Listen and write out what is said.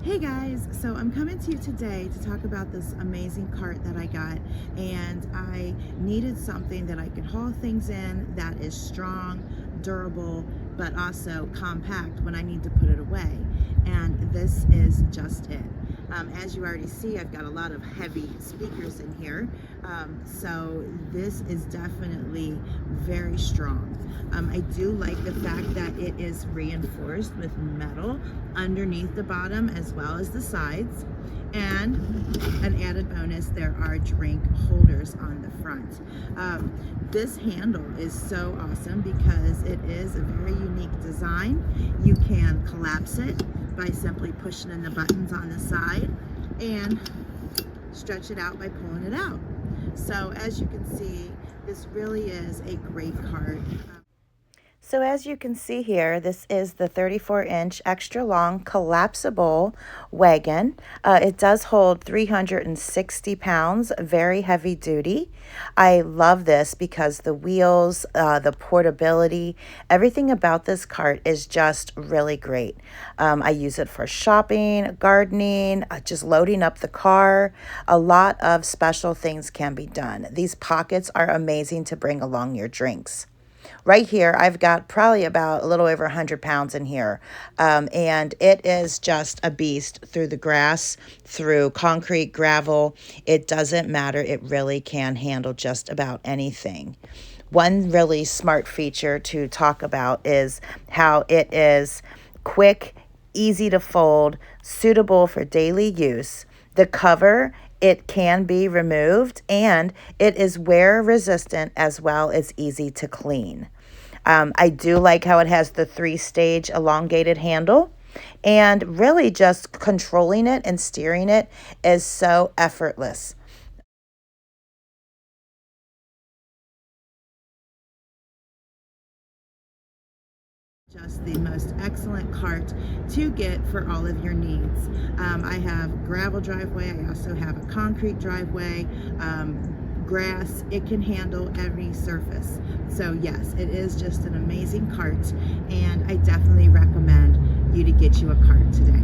Hey guys, so I'm coming to you today to talk about this amazing cart that I got, and I needed something that I could haul things in that is strong, durable, but also compact when I need to put it away, and this is just it. As you already see, I've got a lot of heavy speakers in here, so this is definitely very strong. I do like the fact that it is reinforced with metal underneath the bottom as well as the sides, and an added bonus, there are drink holders on the front. This handle is so awesome because it is a very unique design. You can collapse it by simply pushing in the buttons on the side and stretch it out by pulling it out. So as you can see, this really is a great cart. So as you can see here, this is the 34-inch extra long collapsible wagon. It does hold 360 pounds, very heavy duty. I love this because the wheels, the portability, everything about this cart is just really great. I use it for shopping, gardening, just loading up the car. A lot of special things can be done. These pockets are amazing to bring along your drinks. Right here, I've got probably about a little over 100 pounds in here. And it is just a beast through the grass, through concrete, gravel. It doesn't matter. It really can handle just about anything. One really smart feature to talk about is how it is quick, easy to fold, suitable for daily use. The cover, it can be removed, and it is wear resistant as well as easy to clean. I do like how it has the 3-stage elongated handle, and really just controlling it and steering it is so effortless. Just the most excellent cart to get for all of your needs. I have gravel driveway, I also have a concrete driveway, grass. It can handle every surface. So yes, it is just an amazing cart, and I definitely recommend you to get you a cart today.